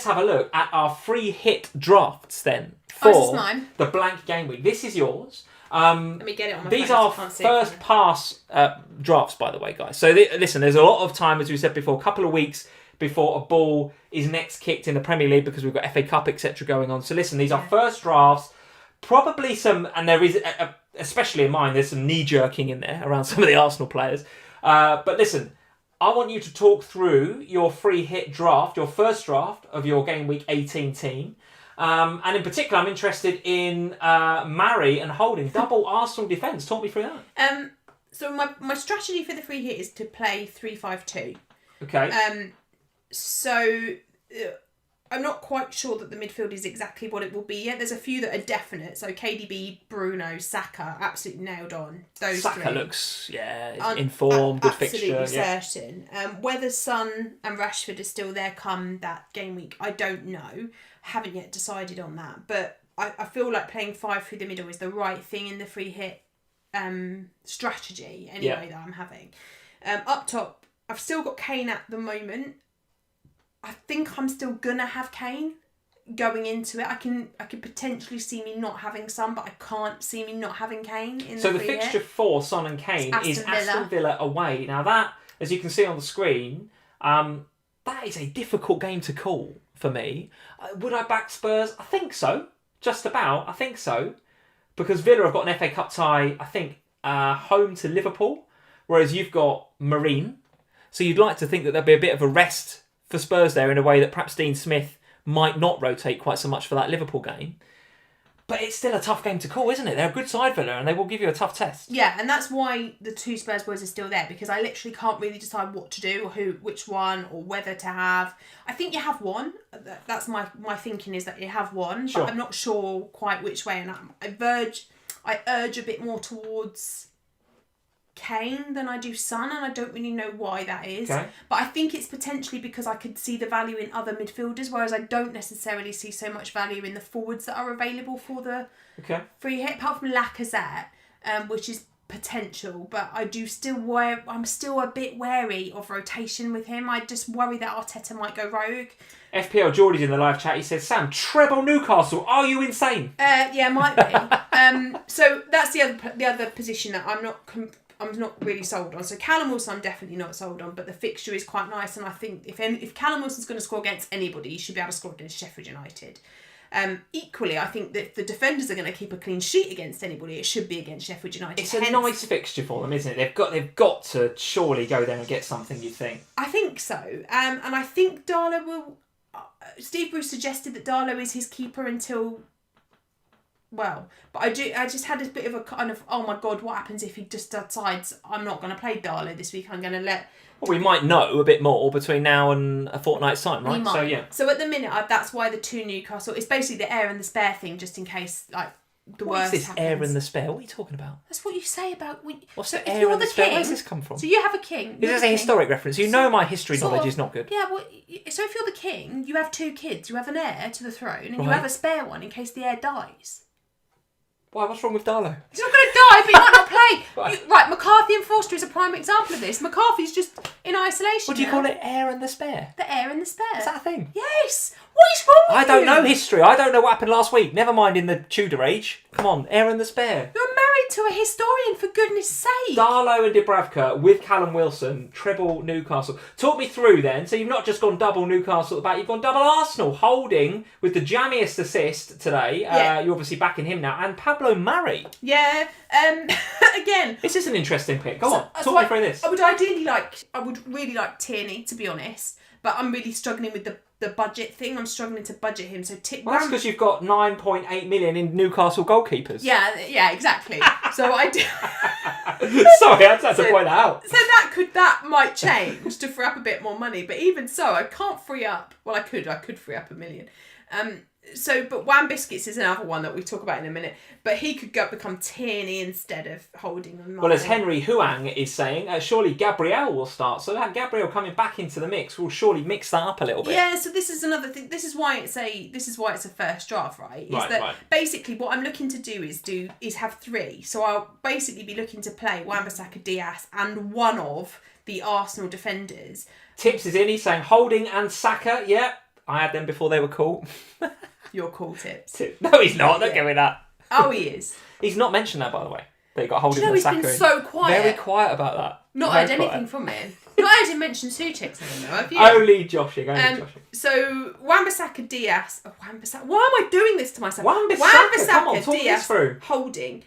let's have a look at our free hit drafts then this is for mine. the blank game week. This is yours. Let me get it on my These phone, are so I can't see it first from pass drafts, by the way, guys. So listen, there's a lot of time, as we said before, a couple of weeks before a ball is next kicked in the Premier League because we've got FA Cup, etc. going on. So listen, these are first drafts. Probably some, and there is, especially in mine, there's some knee-jerking in there around some of the Arsenal players. But listen, I want you to talk through your free hit draft, your first draft of your Game Week 18 team. And in particular, I'm interested in Mari and Holding. Double Arsenal defence. Talk me through that. So my strategy for the free hit is to play 3-5-2. Okay. So I'm not quite sure that the midfield is exactly what it will be yet. There's a few that are definite. So KDB, Bruno, Saka, absolutely nailed on. Those Saka three. looks, informed, good fixture. Absolutely certain. Whether Son and Rashford are still there come that game week, I don't know. Haven't yet decided on that. But I feel like playing 5 through the middle is the right thing in the free hit strategy anyway that I'm having. Up top, I've still got Kane at the moment. I think I'm still gonna have Kane going into it. I could potentially see me not having Son, but I can't see me not having Kane in So the free fixture hit. for Son and Kane is Aston Villa away. Now that, as you can see on the screen, that is a difficult game to call for me. Would I back Spurs? I think so. Just about. I think so. Because Villa have got an FA Cup tie, I think, home to Liverpool, whereas you've got Marine. So you'd like to think that there'll be a bit of a rest for Spurs there in a way that perhaps Dean Smith might not rotate quite so much for that Liverpool game. But it's still a tough game to call, isn't it? They're a good side, Villa, and they will give you a tough test. Yeah, and that's why the 2 Spurs boys are still there, because I literally can't really decide what to do, or which one, or whether to have. I think you have one. That's my thinking, is that you have one, Sure. but I'm not sure quite which way. And I urge a bit more towards Kane than I do Son, and I don't really know why that is. Okay. But I think it's potentially because I could see the value in other midfielders, whereas I don't necessarily see so much value in the forwards that are available for the free hit, apart from Lacazette, which is potential. But I'm still a bit wary of rotation with him. I just worry that Arteta might go rogue. FPL Geordie's in the live chat. He says, Sam, treble Newcastle. Are you insane? Yeah, might be. So that's the other position that I'm not really sold on. So Callum Wilson, I'm definitely not sold on, but the fixture is quite nice, and I think if Callum Wilson's going to score against anybody, he should be able to score against Sheffield United. Equally, I think that if the defenders are going to keep a clean sheet against anybody, it should be against Sheffield United. It's a nice fixture for them, isn't it? They've got to surely go there and get something, you'd think. I think so. And I think Darlow will... Steve Bruce suggested that Darlow is his keeper until... Well, but I just had this bit of a kind of, oh my God, what happens if he just decides I'm not going to play Darlow this week? I'm going to let... Well, we might know a bit more between now and a fortnight's time, right? So, yeah. So at the minute, that's why the 2 Newcastle... It's basically the air and the spare thing, just in case, like, the worst happens. What is this air and the spare? What are you talking about? That's what you say about... What's the air and the spare? Where's this come from? So you have a king. This is a historic reference. You know my history knowledge is not good. Yeah, well, so if you're the king, you have 2 kids. You have an heir to the throne, and you have a spare one in case the heir dies. Why? What's wrong with Darlow? He's not going to die, but he might not play. Right, McCarthy and Forster is a prime example of this. McCarthy's just in isolation. What do you call it? Air and the spare? The air and the spare. Is that a thing? Yes. What is wrong with you? I don't know history. I don't know what happened last week. Never mind in the Tudor age. Come on, air and the spare. You're married to a historian, for goodness sake. Darlow and Dubravka with Callum Wilson, treble Newcastle. Talk me through then. So you've not just gone double Newcastle at the back, you've gone double Arsenal. Holding with the jammiest assist today. You're obviously backing him now. And Pablo Mari. Yeah. Again. This is an interesting pick. Go on, talk me through this. I would really like Tierney, to be honest. But I'm really struggling with the budget thing. I'm struggling to budget him. So that's because you've got 9.8 million in Newcastle goalkeepers. Yeah, exactly. So I do. Sorry, I had to point that out. So that might change to free up a bit more money. But even so, I can't free up. Well, I could free up $1 million. But Wan Biscuits is another one that we talk about in a minute. But he could become Tierney instead of Holding on. Well, as Henry Huang is saying, surely Gabriel will start. So that Gabriel coming back into the mix will surely mix that up a little bit. Yeah. So this is another thing. This is why it's a first draft, right? Basically what I'm looking to do is have 3. So I'll basically be looking to play Wan-Bissaka, Diaz, and one of the Arsenal defenders. Tips is in. He's saying Holding and Saka. Yeah. I had them before they were cool. Your cool tips. No, he's not. Don't give me that. Oh, he is. He's not mentioned that, by the way. They got hold of He's been so quiet. Very quiet about that. Not heard anything from him. Not heard him mention Souček's anymore, have you? Only Joshing. So, Wan-Bissaka, Diaz... Oh, Wan-Bissaka... Why am I doing this to myself? Wan-Bissaka, come on, talk Diaz, this through. Holding.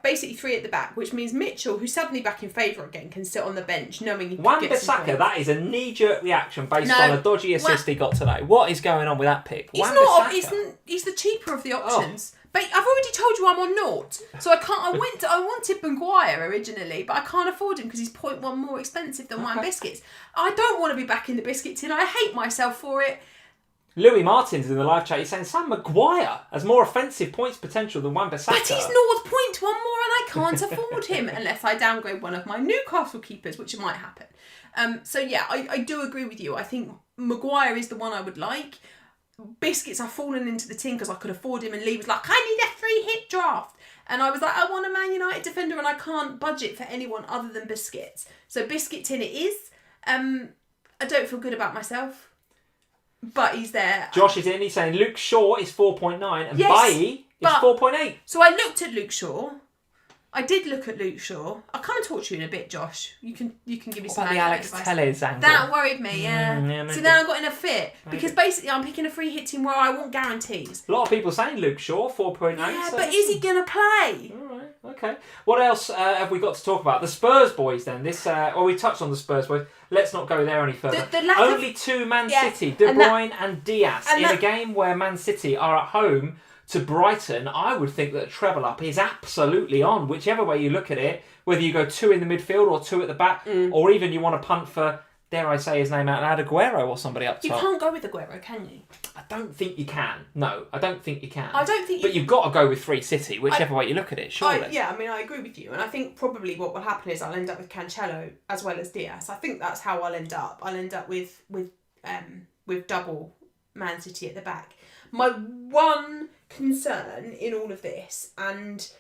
Basically 3 at the back, which means Mitchell, who's suddenly back in favour again, can sit on the bench knowing he can get some points. Wan-Bissaka, that is a knee-jerk reaction based on a dodgy assist he got today. What is going on with that pick? He's the cheaper of the options. But I've already told you I'm on naught, so I can't. I wanted Maguire originally, but I can't afford him because he's 0.1 more expensive than Wine Biscuits. I don't want to be back in the biscuit tin. I hate myself for it. Louis Martin's in the live chat. He's saying Sam Maguire has more offensive points potential than Wan-Bissaka. But he's 0.1 more, and I can't afford him unless I downgrade one of my Newcastle keepers, which might happen. So yeah, I do agree with you. I think Maguire is the one I would like. Biscuits have fallen into the tin because I could afford him, and Lee was like, I need a 3-hit draft. And I was like, I want a Man United defender and I can't budget for anyone other than Biscuits. So Biscuit tin it is. I don't feel good about myself, but he's there. Josh is in, he's saying Luke Shaw is 4.9 and Bailly is 4.8. So I looked at Luke Shaw. I did look at Luke Shaw. I'll come and talk to you in a bit, Josh. You can give me some about the Alex Telles angle? That worried me, yeah. So then I got in a fit. Because basically I'm picking a free hit team where I want guarantees. A lot of people saying Luke Shaw, 4.8. Yeah, but is he going to play? Alright, okay. What else have we got to talk about? The Spurs boys then. We touched on the Spurs boys. Let's not go there any further. Only 2 Man City, De Bruyne and Diaz, in a game where Man City are at home to Brighton. I would think that a treble up is absolutely on, whichever way you look at it, whether you go 2 in the midfield or 2 at the back, or even you want to punt for, dare I say his name out loud, Aguero or somebody up top. You can't go with Aguero, can you? I don't think you can. No, I don't think you can. I don't think But you've got to go with 3 City, whichever way you look at it, surely. I agree with you. And I think probably what will happen is I'll end up with Cancelo as well as Diaz. I think that's how I'll end up. I'll end up with double Man City at the back. My one concern in all of this, and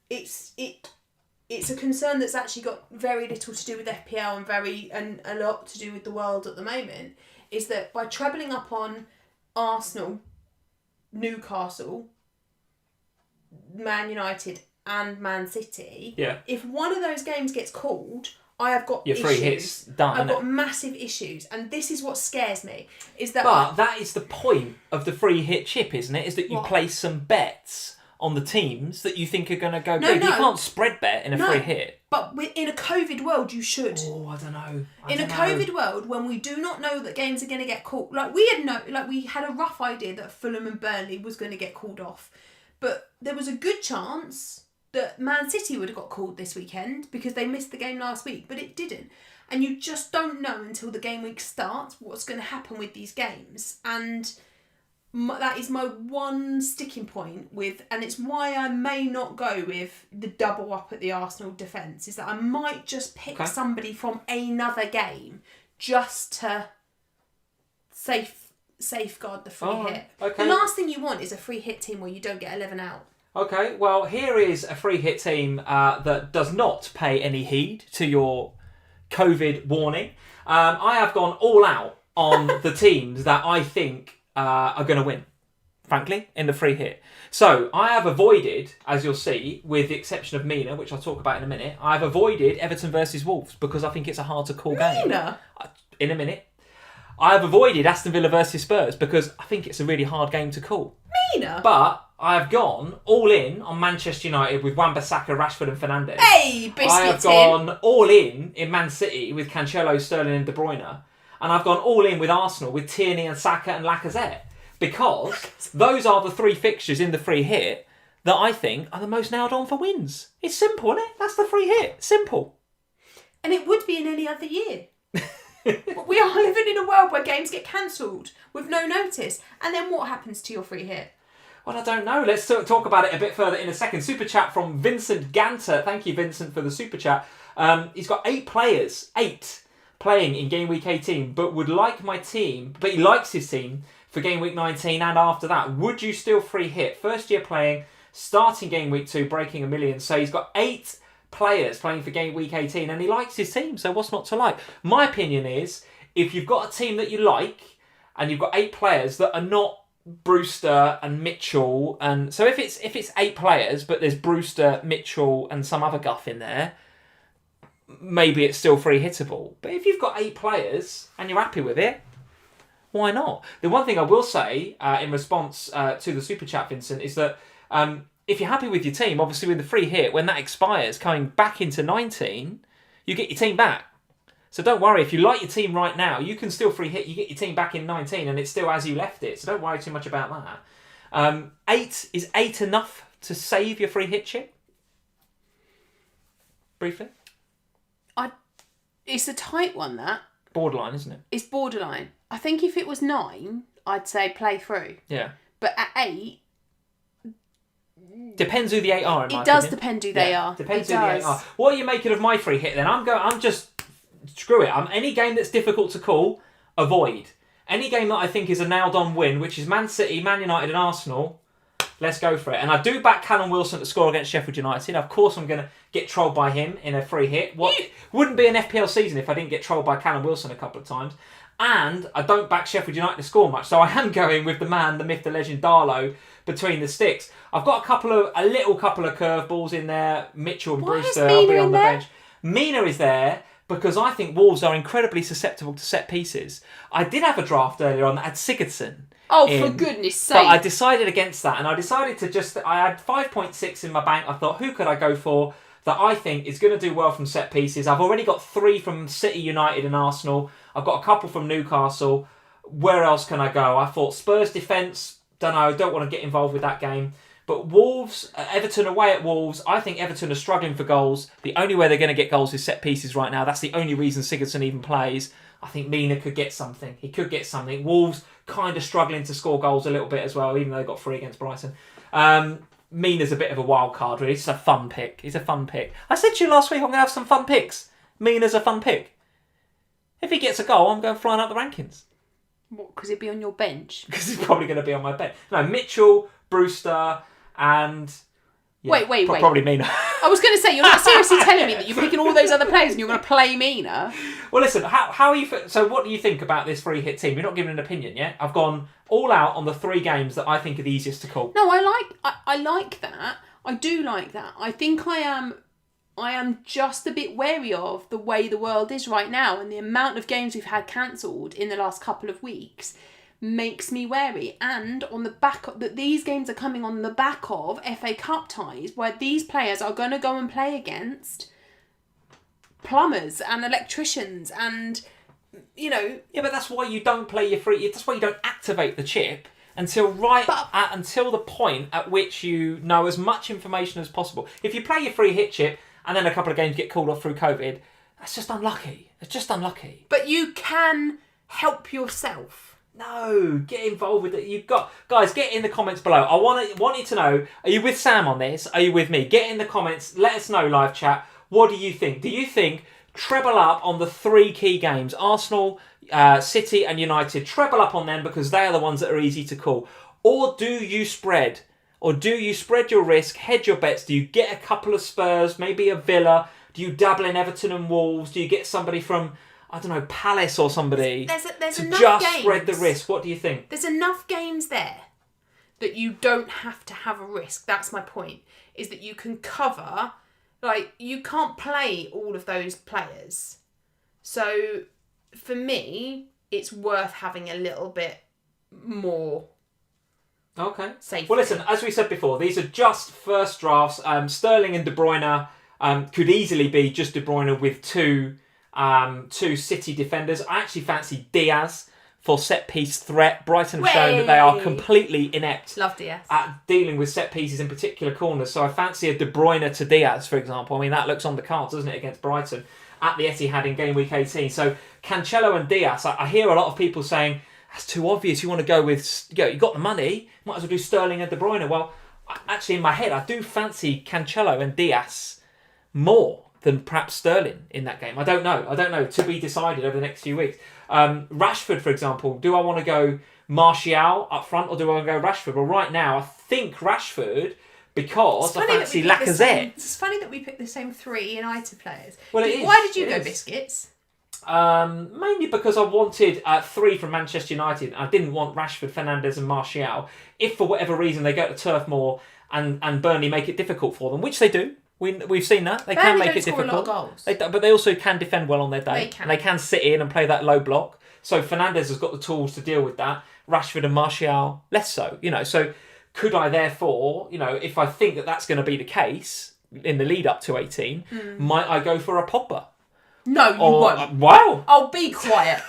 it's a concern that's actually got very little to do with FPL and a lot to do with the world at the moment, is that by trebling up on Arsenal, Newcastle, Man United and Man City, if one of those games gets called, I have got your 3 hits done. I've got massive issues, and this is what scares me. That is the point of the 3-hit chip, isn't it? Is that you place some bets on the teams that you think are going to go big. You can't spread bet in a 3-hit. But in a COVID world, you should. Oh, I don't know. In a COVID world, when we do not know that games are going to get called, we had a rough idea that Fulham and Burnley was going to get called off, but there was a good chance that Man City would have got called this weekend because they missed the game last week, but it didn't. And you just don't know until the game week starts what's going to happen with these games. And that is my one sticking point and it's why I may not go with the double up at the Arsenal defence, is that I might just pick somebody from another game just to safeguard the free hit. Okay. The last thing you want is a free hit team where you don't get 11 out. Okay, well, here is a free hit team that does not pay any heed to your COVID warning. I have gone all out on the teams that I think are going to win, frankly, in the free hit. So I have avoided, as you'll see, with the exception of Mina, which I'll talk about in a minute, I've avoided Everton versus Wolves because I think it's a hard to call game. Mina? In a minute. I have avoided Aston Villa versus Spurs because I think it's a really hard game to call. Mina? But I have gone all in on Manchester United with Wan-Bissaka, Rashford and Fernandes. Hey, biscuit I have gone all in Man City with Cancelo, Sterling and De Bruyne. And I've gone all in with Arsenal with Tierney and Saka and Lacazette. Because those are the 3 fixtures in the free hit that I think are the most nailed on for wins. It's simple, isn't it? That's the free hit. Simple. And it would be in any other year. But we are living in a world where games get cancelled with no notice. And then what happens to your free hit? Well, I don't know. Let's talk about it a bit further in a second. Super chat from Vincent Ganter. Thank you, Vincent, for the super chat. He's got 8 players, 8 playing in Game Week 18, but would like my team, but he likes his team for Game Week 19 and after that. Would you still free hit? First year playing, starting Game Week 2, breaking 1 million. So he's got 8 players playing for Game Week 18 and he likes his team, so what's not to like? My opinion is, if you've got a team that you like, and you've got 8 players that are not Brewster and Mitchell, and so if it's 8 players, but there's Brewster, Mitchell, and some other guff in there, maybe it's still free hittable. But if you've got 8 players and you're happy with it, why not? The one thing I will say in response to the super chat, Vincent, is that if you're happy with your team, obviously with the free hit, when that expires, coming back into 19, you get your team back. So don't worry, if you like your team right now, you can still free hit, you get your team back in 19 and it's still as you left it. So don't worry too much about that. 8 enough to save your free hit chip? Briefly? It's a tight one, that. Borderline, isn't it? It's borderline. I think if it was 9, I'd say play through. Yeah. But at 8... Depends who the 8 are, in my It does opinion. depend who they are. Depends it who does. the 8 are. What are you making of my free hit then? I'm just... Screw it. Any game that's difficult to call, avoid. Any game that I think is a nailed-on win, which is Man City, Man United and Arsenal, let's go for it. And I do back Callum Wilson to score against Sheffield United. Of course I'm going to get trolled by him in a free hit. Wouldn't be an FPL season if I didn't get trolled by Callum Wilson a couple of times. And I don't back Sheffield United to score much, so I am going with the man, the myth, the legend, Darlow, between the sticks. I've got a little couple of curveballs in there. Mitchell and Why Brewster, is I'll be Mina on in the there? bench. Mina is there because I think Wolves are incredibly susceptible to set pieces. I did have a draft earlier on that had Sigurdsson. Oh, for goodness sake. But I decided against that, and I decided I had 5.6 in my bank. I thought, who could I go for that I think is going to do well from set pieces? I've already got 3 from City, United and Arsenal. I've got a couple from Newcastle. Where else can I go? I thought Spurs defence, don't want to get involved with that game. But Wolves, Everton away at Wolves, I think Everton are struggling for goals. The only way they're going to get goals is set pieces right now. That's the only reason Sigurdsson even plays. I think Mina could get something. He could get something. Wolves kind of struggling to score goals a little bit as well, even though they got 3 against Brighton. Mina's a bit of a wild card, really. It's a fun pick. He's a fun pick. I said to you last week I'm going to have some fun picks. Mina's a fun pick. If he gets a goal, I'm going flying up the rankings. What, because he'd be on your bench? Because he's probably going to be on my bench. No, Mitchell, Brewster, and... Yeah, wait. Probably Mina. I was going to say, you're not seriously telling me that you're picking all those other players and you're going to play Mina? Well, listen, how are you... So what do you think about this free hit team? You're not giving an opinion yet. I've gone all out on the 3 games that I think are the easiest to call. No, I like that. I do like that. I think I am just a bit wary of the way the world is right now, and the amount of games we've had cancelled in the last couple of weeks makes me wary. And on the back of that, these games are coming on the back of FA Cup ties, where these players are going to go and play against plumbers and electricians and, you know... Yeah, but that's why you don't play your free... That's why you don't activate the chip until until the point at which you know as much information as possible. If you play your free hit chip and then a couple of games get called off through COVID, that's just unlucky. It's just unlucky. But you can help yourself. No, get involved with it. You've got... Guys, get in the comments below. I want you to know, are you with Sam on this? Are you with me? Get in the comments. Let us know, live chat. What do you think? Do you think treble up on the 3 key games? Arsenal, City and United. Treble up on them because they are the ones that are easy to call. Or do you spread? Or do you spread your risk, hedge your bets? Do you get a couple of Spurs, maybe a Villa? Do you dabble in Everton and Wolves? Do you get somebody from... I don't know, Palace or somebody There's to enough just games. spread the risk. What do you think? There's enough games there that you don't have to have a risk. That's my point, is that you can cover... Like, you can't play all of those players. So, for me, it's worth having a little bit more safety. Well, listen, as we said before, these are just first drafts. Sterling and De Bruyne could easily be just De Bruyne with two City defenders. I actually fancy Diaz for set-piece threat. Brighton have shown that they are completely inept Love Diaz. at dealing with set-pieces in particular corners. So I fancy a De Bruyne to Diaz, for example. I mean, that looks on the cards, doesn't it, against Brighton at the Etihad in Gameweek 18. So Cancelo and Diaz, I hear a lot of people saying, that's too obvious. You want to go with... You got the money. Might as well do Sterling and De Bruyne. Well, actually, in my head, I do fancy Cancelo and Diaz more than perhaps Sterling in that game. I don't know. To be decided over the next few weeks. Rashford, for example. Do I want to go Martial up front or do I want to go Rashford? Well, right now, I think Rashford because I fancy Lacazette. It's funny that we picked the same 3 United players. Well, it is. Why did you It go is. biscuits? Mainly because I wanted 3 from Manchester United. I didn't want Rashford, Fernandes and Martial. If for whatever reason they go to Turf Moor and Burnley make it difficult for them, which they do. We've seen that. They can make it difficult. A lot of goals. But they also can defend well on their day. They can. And they can sit in and play that low block. So Fernandes has got the tools to deal with that. Rashford and Martial, less so. So could I therefore, if I think that that's going to be the case in the lead up to 18, might I go for a Pogba? No, you won't. Wow. Oh, be quiet.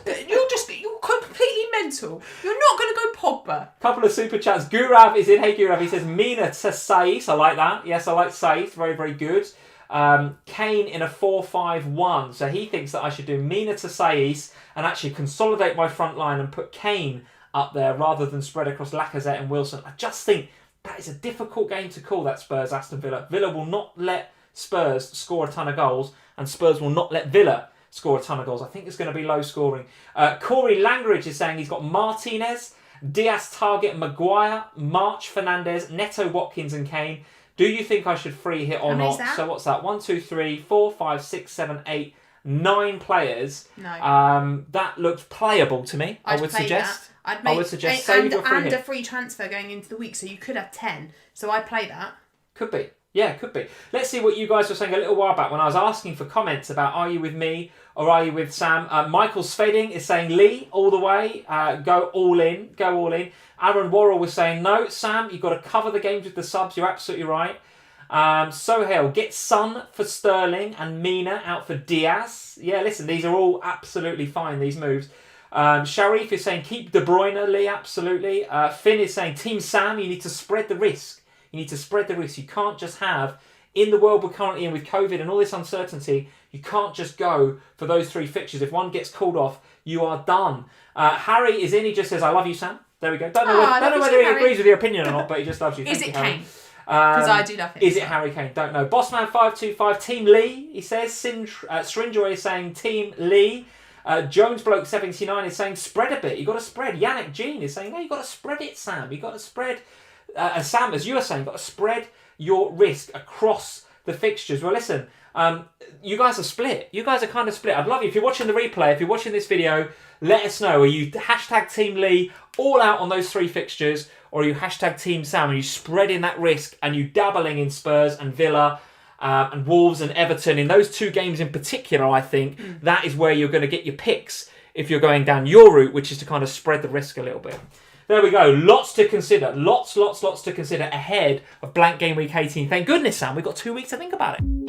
You're completely mental. You're not going to go Pogba. Couple of super chats. Gurav is in. Hey Gurav, he says Mina to Saiz. I like that. Yes, I like Saiz. Very, very good. Kane in a 4-5-1. So he thinks that I should do Mina to Saiz and actually consolidate my front line and put Kane up there rather than spread across Lacazette and Wilson. I just think that is a difficult game to call, that Spurs-Aston Villa. Villa will not let Spurs score a ton of goals, and Spurs will not let Villa score a ton of goals. I think it's going to be low scoring. Corey Langridge is saying he's got Martinez, Diaz, Target, Maguire, March, Fernandes, Neto, Watkins and Kane. Do you think I should free hit or not? So what's that? 1, 2, 3, 4, 5, 6, 7, 8, 9 players. No. That looks playable to me. I would suggest. I would suggest save your free hit. a free transfer going into the week, so you could have 10. So I'd play that. Could be. Yeah, could be. Let's see what you guys were saying a little while back when I was asking for comments about are you with me or are you with Sam? Michael Sveding is saying Lee all the way. Go all in. Go all in. Aaron Worrell was saying no, Sam, you've got to cover the games with the subs. You're absolutely right. Sohail, get Son for Sterling and Mina out for Diaz. Yeah, listen, these are all absolutely fine, these moves. Sharif is saying keep De Bruyne, Lee, absolutely. Finn is saying Team Sam, you need to spread the risk. You need to spread the risk. You can't just have, in the world we're currently in with COVID and all this uncertainty, you can't just go for those 3 fixtures. If one gets called off, you are done. Harry is in. He just says, I love you, Sam. There we go. Don't know whether he agrees with your opinion or not, but he just loves you. Is it Harry. Kane? Because I do love him. Is it Harry Kane? Don't know. Bossman525, Team Lee, he says. Strinjoy is saying Team Lee. Jones Bloke 79 is saying spread a bit. You got to spread. Yannick Jean is saying, no, you got to spread it, Sam. You got to spread. Sam, as you were saying, got to spread your risk across the fixtures. Well, listen, you guys are split. You guys are kind of split. I'd love you, if you're watching the replay, if you're watching this video, let us know. Are you hashtag Team Lee all out on those 3 fixtures, or are you hashtag Team Sam? Are you spreading that risk and you dabbling in Spurs and Villa and Wolves and Everton? In those 2 games in particular, I think that is where you're going to get your picks if you're going down your route, which is to kind of spread the risk a little bit. There we go. Lots to consider. Lots to consider ahead of blank game week 18. Thank goodness, Sam. We've got 2 weeks to think about it.